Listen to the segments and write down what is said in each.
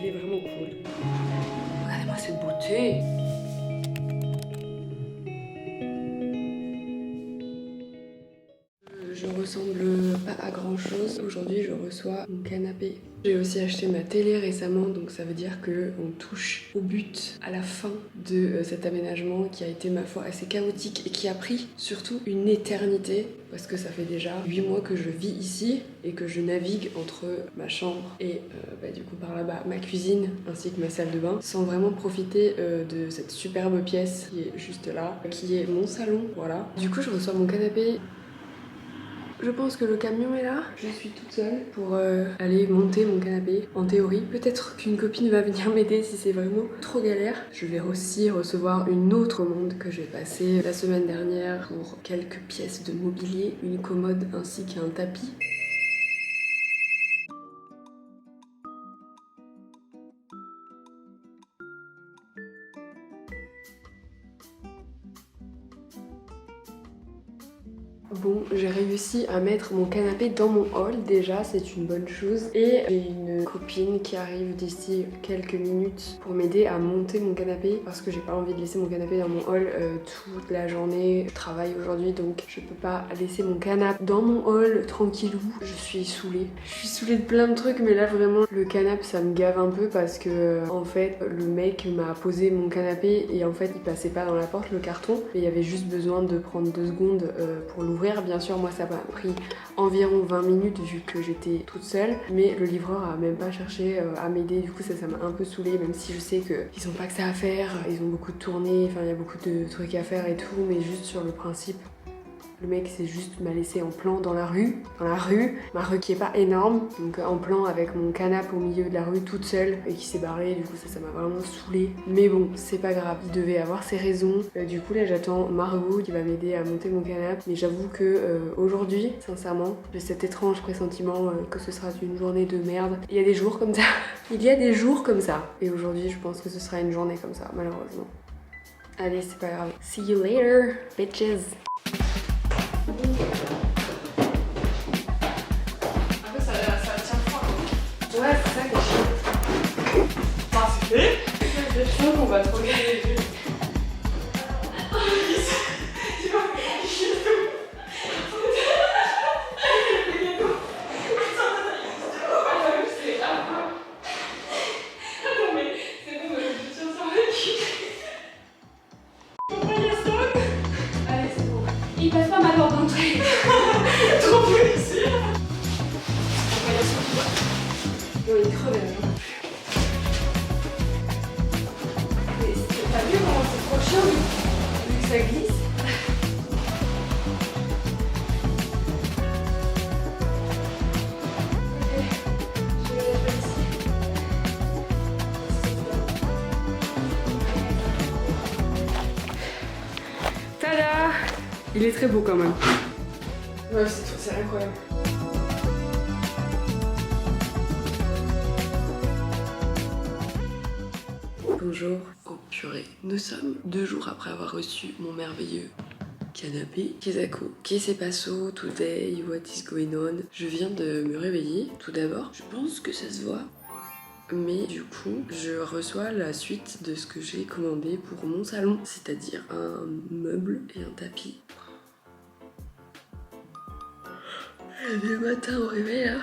il est vraiment cool. Regardez-moi cette beauté. Je ressemble pas à grand chose. Aujourd'hui, je reçois mon canapé. J'ai aussi acheté ma télé récemment, donc ça veut dire qu'on touche au but à la fin de cet aménagement qui a été, ma foi, assez chaotique et qui a pris surtout une éternité parce que ça fait déjà 8 mois que je vis ici et que je navigue entre ma chambre et du coup par là-bas ma cuisine ainsi que ma salle de bain sans vraiment profiter de cette superbe pièce qui est juste là, qui est mon salon, voilà. Du coup, je reçois mon canapé. Je pense que le camion est là. Je suis toute seule pour aller monter mon canapé. En théorie, peut-être qu'une copine va venir m'aider si c'est vraiment trop galère. Je vais aussi recevoir une autre commande que j'ai passée la semaine dernière pour quelques pièces de mobilier, une commode ainsi qu'un tapis. Bon, j'ai réussi à mettre mon canapé dans mon hall, déjà c'est une bonne chose. Et j'ai une copine qui arrive d'ici quelques minutes pour m'aider à monter mon canapé parce que j'ai pas envie de laisser mon canapé dans mon hall toute la journée. Je travaille aujourd'hui donc je peux pas laisser mon canapé dans mon hall tranquillou. Je suis saoulée. Je suis saoulée de plein de trucs, mais là vraiment le canapé ça me gave un peu parce que en fait le mec m'a posé mon canapé et en fait il passait pas dans la porte le carton et il y avait juste besoin de prendre 2 secondes pour l'ouvrir. Bien sûr, moi ça m'a pris environ 20 minutes vu que j'étais toute seule, mais le livreur a même pas cherché à m'aider. Du coup ça m'a un peu saoulée, même si je sais qu'ils ont pas que ça à faire, ils ont beaucoup de tournées, enfin il y a beaucoup de trucs à faire et tout, mais juste sur le principe. Le mec c'est juste m'a laissé en plan dans la rue, ma rue qui est pas énorme, donc en plan avec mon canapé au milieu de la rue toute seule et qui s'est barré. Du coup ça m'a vraiment saoulée, mais bon c'est pas grave, il devait avoir ses raisons. Du coup là j'attends Margot qui va m'aider à monter mon canapé, mais j'avoue que aujourd'hui sincèrement j'ai cet étrange pressentiment que ce sera une journée de merde. Il y a des jours comme ça, il y a des jours comme ça, et aujourd'hui je pense que ce sera une journée comme ça malheureusement. Allez c'est pas grave, see you later bitches. Ouais, c'est ça que je suis. Ah, c'est fait. Je trouve qu'on va trop gagner. Allez, c'est bon. Il passe pas ma porte d'entrée. Trop plaisir. Bon, il crevait là. Mais t'as vu comment c'est trop chiant vu que ça glisse? Ok, je vais le mettre ici. Tada! Il est très beau quand même. Ouais, c'est incroyable. Bonjour. Oh purée. Nous sommes 2 jours après avoir reçu mon merveilleux canapé. Kizaku, qu'est-ce passo today, what is going on? Je viens de me réveiller. Tout d'abord, je pense que ça se voit. Mais du coup, je reçois la suite de ce que j'ai commandé pour mon salon, c'est-à-dire un meuble et un tapis. Le matin au réveil là,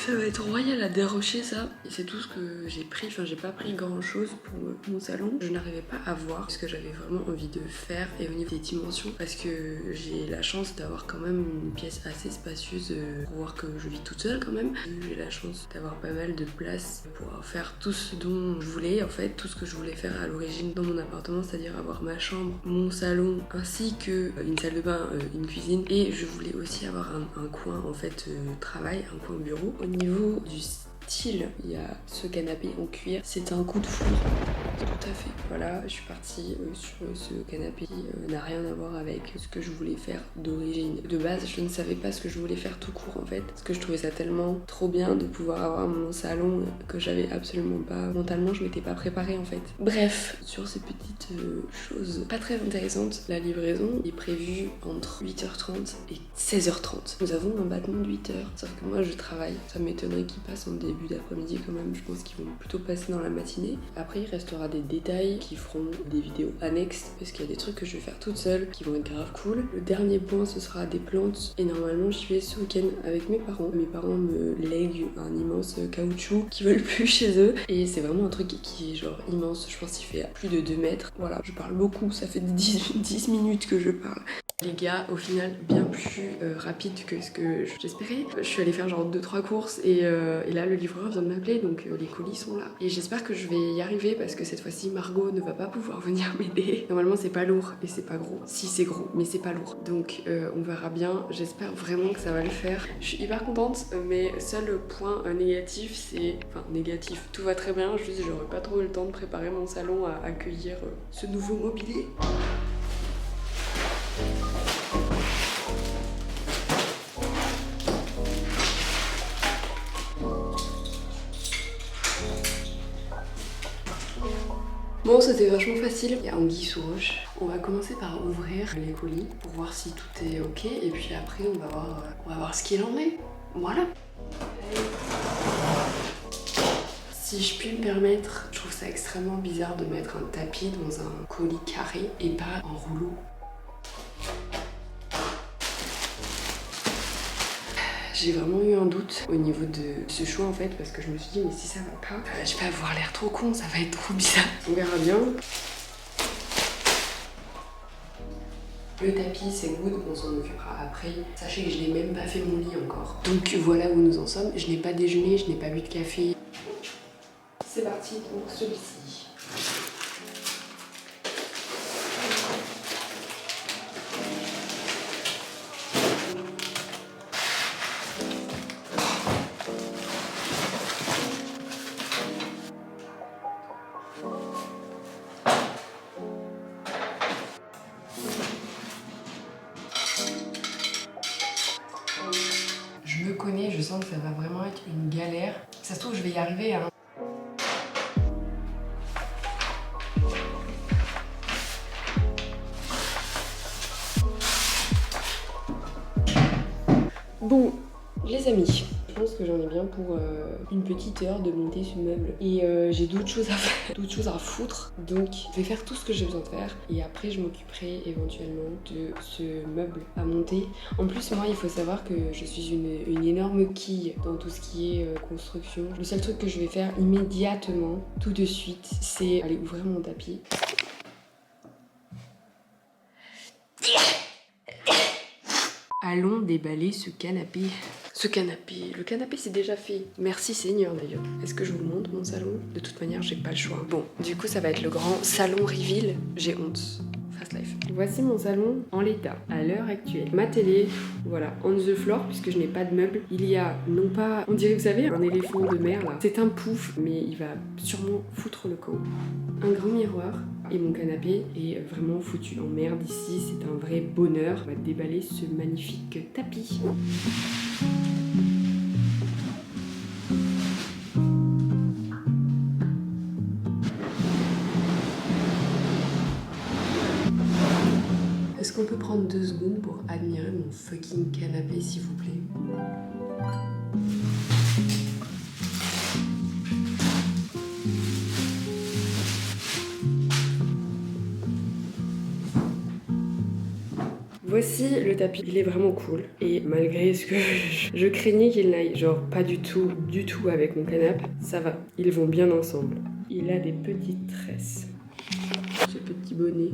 ça va être royal à dérocher ça. Et c'est tout ce que j'ai pris, enfin j'ai pas pris grand chose pour mon salon. Je n'arrivais pas à voir ce que j'avais vraiment envie de faire et au niveau des dimensions parce que j'ai la chance d'avoir quand même une pièce assez spacieuse pour voir que je vis toute seule quand même. J'ai la chance d'avoir pas mal de place pour faire tout ce dont je voulais en fait, tout ce que je voulais faire à l'origine dans mon appartement, c'est-à-dire avoir ma chambre, mon salon ainsi que une salle de bain, une cuisine et je voulais aussi avoir un coin en fait travail, un coin bureau. Au niveau du style, il y a ce canapé en cuir, c'est un coup de foudre. Tout à fait. Voilà, je suis partie sur ce canapé qui n'a rien à voir avec ce que je voulais faire d'origine. De base, je ne savais pas ce que je voulais faire tout court en fait, parce que je trouvais ça tellement trop bien de pouvoir avoir mon salon que j'avais absolument pas, mentalement je m'étais pas préparée en fait. Bref, sur ces petites choses pas très intéressantes, la livraison est prévue entre 8h30 et 16h30. Nous avons un battement de 8h, sauf que moi je travaille, ça m'étonnerait qu'il passe en début début d'après-midi quand même, je pense qu'ils vont plutôt passer dans la matinée. Après il restera des détails qui feront des vidéos annexes parce qu'il y a des trucs que je vais faire toute seule qui vont être grave cool. Le dernier point ce sera des plantes et normalement j'y vais ce week-end avec mes parents. Mes parents me lèguent un immense caoutchouc qu'ils veulent plus chez eux et c'est vraiment un truc qui est genre immense, je pense qu'il fait plus de 2 mètres. Voilà, je parle beaucoup, ça fait 10 minutes que je parle. Les gars, au final, bien plus rapide que ce que j'espérais. Je suis allée faire genre 2-3 courses et là le livreur vient de m'appeler donc les colis sont là. Et j'espère que je vais y arriver parce que cette fois-ci Margot ne va pas pouvoir venir m'aider. Normalement c'est pas lourd et c'est pas gros. Si c'est gros mais c'est pas lourd. Donc on verra bien. J'espère vraiment que ça va le faire. Je suis hyper contente mais seul point négatif c'est... Enfin négatif, tout va très bien. Juste j'aurais pas trop eu le temps de préparer mon salon à accueillir ce nouveau mobilier. Bon, c'était vachement facile. Il y a anguille sous roche. On va commencer par ouvrir les colis pour voir si tout est ok. Et puis après, on va voir ce qu'il en est. Voilà. Si je puis me permettre, je trouve ça extrêmement bizarre de mettre un tapis dans un colis carré et pas en rouleau. J'ai vraiment eu un doute au niveau de ce choix en fait parce que je me suis dit mais si ça va pas, je vais avoir l'air trop con, ça va être trop bizarre. On verra bien. Le tapis c'est good, on s'en occupera après. Sachez que je n'ai même pas fait mon lit encore. Donc voilà où nous en sommes. Je n'ai pas déjeuné, je n'ai pas bu de café. C'est parti pour celui-ci. Je me connais, je sens que ça va vraiment être une galère. Ça se trouve, je vais y arriver, hein. Bon, les amis, je pense que j'en ai bien pour une petite heure de monter ce meuble. Et j'ai d'autres choses à faire, d'autres choses à foutre. Donc, je vais faire tout ce que j'ai besoin de faire. Et après, je m'occuperai éventuellement de ce meuble à monter. En plus, moi, il faut savoir que je suis une énorme quille dans tout ce qui est construction. Le seul truc que je vais faire immédiatement, tout de suite, c'est aller ouvrir mon tapis. Allons déballer ce canapé. Le canapé c'est déjà fait. Merci Seigneur d'ailleurs. Est-ce que je vous montre mon salon? De toute manière, j'ai pas le choix. Bon, du coup, ça va être le grand salon reveal. J'ai honte. Fast life. Voici mon salon en l'état, à l'heure actuelle. Ma télé, voilà, on the floor, puisque je n'ai pas de meubles. Il y a, non pas, on dirait, vous savez, un éléphant de mer là. C'est un pouf, mais il va sûrement foutre le camp. Un grand miroir. Et mon canapé est vraiment foutu en merde ici, c'est un vrai bonheur. On va déballer ce magnifique tapis. Est-ce qu'on peut prendre 2 secondes pour admirer mon fucking canapé s'il vous plaît? Voici le tapis, il est vraiment cool et malgré ce que je craignais qu'il n'aille genre pas du tout avec mon canapé, ça va, ils vont bien ensemble. Il a des petites tresses, ce petit bonnet.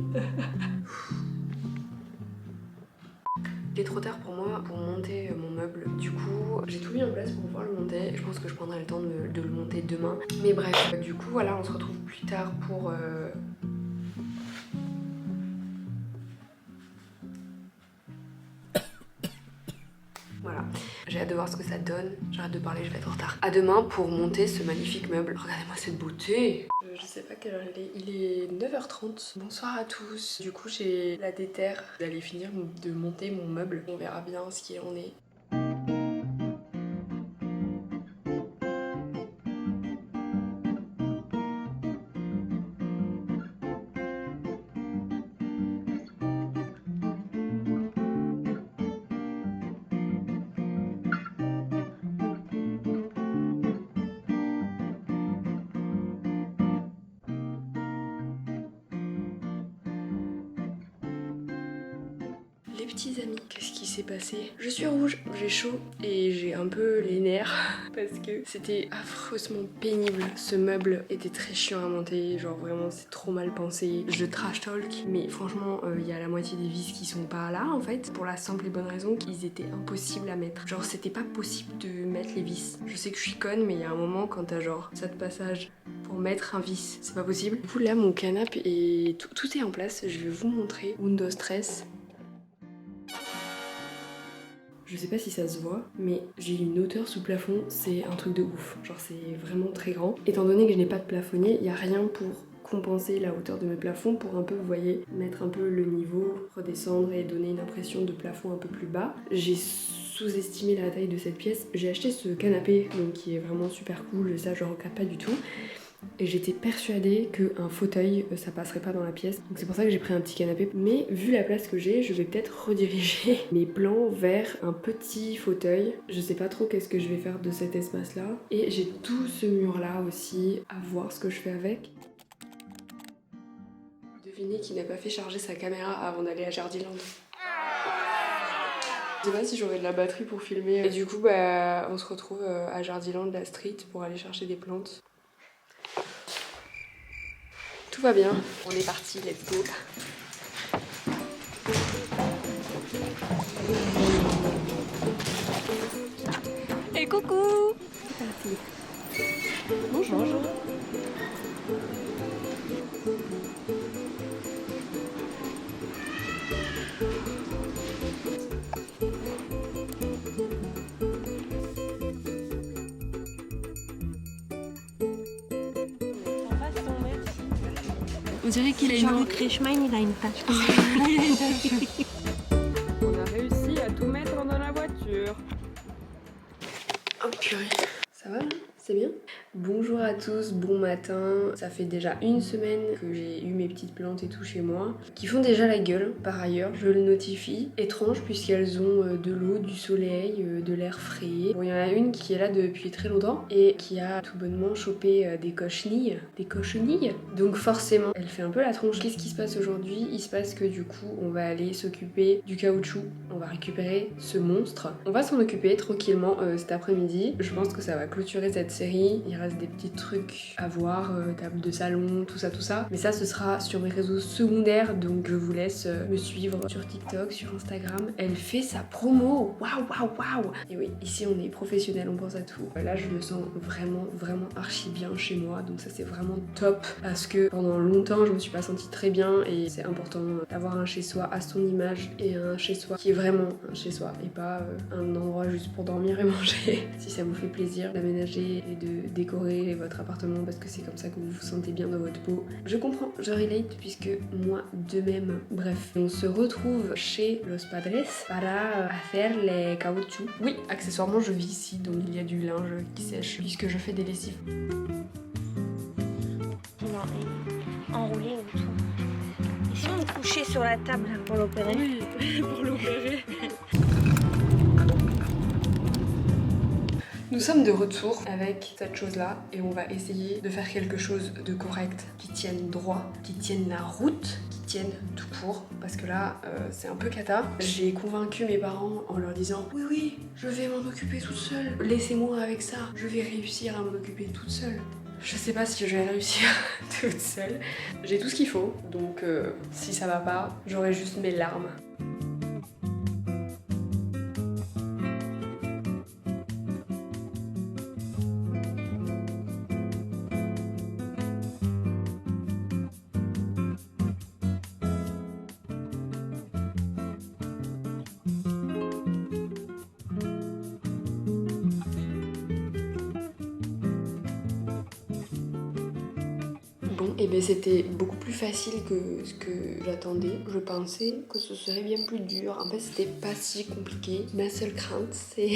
Il est trop tard pour moi pour monter mon meuble, du coup j'ai tout mis en place pour pouvoir le monter. Je pense que je prendrai le temps de le monter demain. Mais bref, du coup voilà, on se retrouve plus tard pour... Voilà, j'ai hâte de voir ce que ça donne. J'arrête de parler, je vais être en retard. À demain pour monter ce magnifique meuble. Regardez-moi cette beauté. Je sais pas quelle heure il est 9h30. Bonsoir à tous. Du coup, j'ai la déterre d'aller finir de monter mon meuble. On verra bien ce qu'il en est. les petits amis, qu'est-ce qui s'est passé? Je suis rouge, j'ai chaud et j'ai un peu les nerfs parce que c'était affreusement pénible. Ce meuble était très chiant à monter, genre vraiment c'est trop mal pensé. Je trash talk, mais franchement il y a la moitié des vis qui sont pas là en fait, pour la simple et bonne raison qu'ils étaient impossibles à mettre. Genre c'était pas possible de mettre les vis. Je sais que je suis conne, mais il y a un moment quand t'as genre 7 passages pour mettre un vis, c'est pas possible. Du coup là mon canapé et tout est en place, je vais vous montrer. Windows 13. Je sais pas si ça se voit, mais j'ai une hauteur sous plafond, c'est un truc de ouf. Genre c'est vraiment très grand. Étant donné que je n'ai pas de plafonnier, il n'y a rien pour compenser la hauteur de mes plafonds pour un peu, vous voyez, mettre un peu le niveau, redescendre et donner une impression de plafond un peu plus bas. J'ai sous-estimé la taille de cette pièce. J'ai acheté ce canapé donc, qui est vraiment super cool, ça je regrette pas du tout. Et j'étais persuadée qu'un fauteuil ça passerait pas dans la pièce, donc c'est pour ça que j'ai pris un petit canapé. Mais vu la place que j'ai, je vais peut-être rediriger mes plans vers un petit fauteuil. Je sais pas trop qu'est-ce que je vais faire de cet espace là. Et j'ai tout ce mur là aussi à voir ce que je fais avec. Devinez qui n'a pas fait charger sa caméra avant d'aller à Jardiland. Je sais pas si j'aurai de la batterie pour filmer. Et du coup bah on se retrouve à Jardiland, la street, pour aller chercher des plantes. Tout va bien, on est parti, let's go. Et coucou. C'est parti. Bonjour. Bonjour. On dirait qu'il a une... Jean-Luc Reichmann, il a une page. On a réussi à tout mettre dans la voiture. Oh purée. Ça va là? C'est bien? Bonjour à tous, bon matin. Ça fait déjà une semaine que j'ai eu mes petites plantes et tout chez moi, qui font déjà la gueule par ailleurs, je le notifie. Étrange puisqu'elles ont de l'eau, du soleil, de l'air frais. Bon, il y en a une qui est là depuis très longtemps et qui a tout bonnement chopé des cochenilles. Des cochenilles. Donc forcément, elle fait un peu la tronche. Qu'est-ce qui se passe aujourd'hui? Il se passe que du coup, on va aller s'occuper du caoutchouc. On va récupérer ce monstre. On va s'en occuper tranquillement cet après-midi. Je pense que ça va clôturer cette série. Il reste des petits trucs à voir, table de salon, tout ça. Mais ça, ce sera sur mes réseaux secondaires, donc je vous laisse me suivre sur TikTok, sur Instagram. Elle fait sa promo, waouh. Et oui, ici on est professionnel, on pense à tout. Là, je me sens vraiment archi bien chez moi, donc ça c'est vraiment top parce que pendant longtemps, je me suis pas sentie très bien et c'est important d'avoir un chez-soi à son image et un chez-soi qui est vraiment un chez-soi et pas un endroit juste pour dormir et manger. Si ça vous fait plaisir d'aménager et de décorer votre appartement parce que c'est comme ça que vous vous sentez bien dans votre peau. Je comprends, je relate puisque moi de même. Bref, on se retrouve chez Los Padres para hacer les caoutchoucs. Oui, accessoirement je vis ici donc il y a du linge qui sèche puisque je fais des lessives. Non, enroulé ou tout. Et si on me couchait sur la table pour l'opérer? Oui, pour l'opérer. Nous sommes de retour avec cette chose-là et on va essayer de faire quelque chose de correct, qui tienne droit, qui tienne la route, qui tienne tout court, parce que là, c'est un peu cata. J'ai convaincu mes parents en leur disant « Oui, je vais m'en occuper toute seule, laissez-moi avec ça, je vais réussir à m'en occuper toute seule. » Je sais pas si je vais réussir toute seule. J'ai tout ce qu'il faut, donc si ça va pas, j'aurai juste mes larmes. Bon, et bien c'était beaucoup plus facile que ce que j'attendais. Je pensais que ce serait bien plus dur. En fait, c'était pas si compliqué. Ma seule crainte, c'est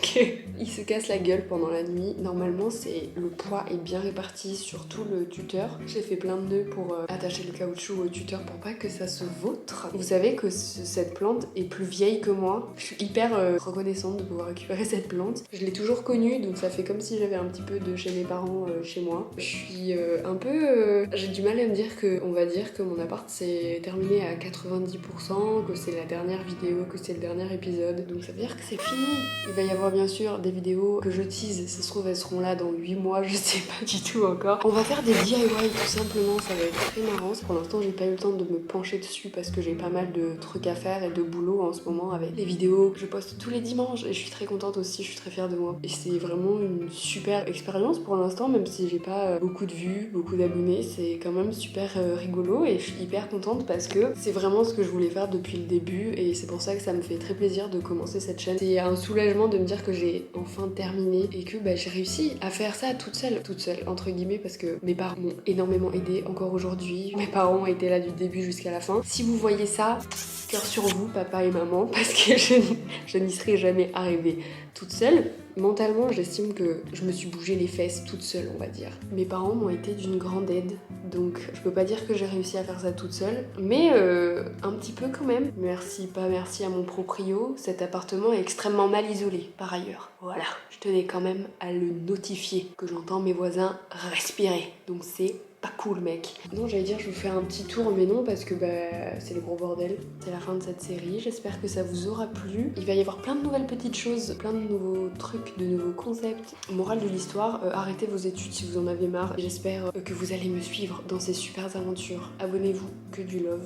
qu'il se casse la gueule pendant la nuit. Normalement, le poids est bien réparti sur tout le tuteur. J'ai fait plein de nœuds pour attacher le caoutchouc au tuteur pour pas que ça se vautre. Vous savez que cette plante est plus vieille que moi. Je suis hyper reconnaissante de pouvoir récupérer cette plante. Je l'ai toujours connue, donc ça fait comme si j'avais un petit peu de chez mes parents chez moi. Je suis un peu j'ai du mal à me dire que, on va dire que mon appart s'est terminé à 90%, que c'est la dernière vidéo, que c'est le dernier épisode. Donc ça veut dire que c'est fini. Il va y avoir bien sûr des vidéos que je tease, ça se trouve elles seront là dans 8 mois, je sais pas du tout encore. On va faire des DIY tout simplement, ça va être très marrant. Pour l'instant j'ai pas eu le temps de me pencher dessus parce que j'ai pas mal de trucs à faire et de boulot en ce moment avec les vidéos que je poste tous les dimanches et je suis très contente aussi, je suis très fière de moi. Et c'est vraiment une super expérience pour l'instant, même si j'ai pas beaucoup de vues, beaucoup d'abonnés, c'est quand même super rigolo et je suis hyper contente parce que c'est vraiment ce que je voulais faire depuis le début et c'est pour ça que ça me fait très plaisir de commencer cette chaîne. C'est un soulagement de me dire que j'ai enfin terminé et que j'ai réussi à faire ça toute seule entre guillemets, parce que mes parents m'ont énormément aidée encore aujourd'hui. Mes parents ont été là du début jusqu'à la fin. Si vous voyez ça, cœur sur vous, papa et maman, parce que je n'y serais jamais arrivée toute seule. Mentalement, j'estime que je me suis bougé les fesses toute seule, on va dire. Mes parents m'ont été d'une grande aide, donc je peux pas dire que j'ai réussi à faire ça toute seule, mais un petit peu quand même. Merci, pas merci à mon proprio, cet appartement est extrêmement mal isolé, par ailleurs. Voilà, je tenais quand même à le notifier, que j'entends mes voisins respirer, donc c'est pas cool mec. Non, j'allais dire je vous fais un petit tour, mais non, parce que c'est le gros bordel. C'est la fin de cette série, j'espère que ça vous aura plu. Il va y avoir plein de nouvelles petites choses, plein de nouveaux trucs, de nouveaux concepts. Morale de l'histoire, arrêtez vos études si vous en avez marre. J'espère que vous allez me suivre dans ces super aventures. Abonnez-vous, que du love.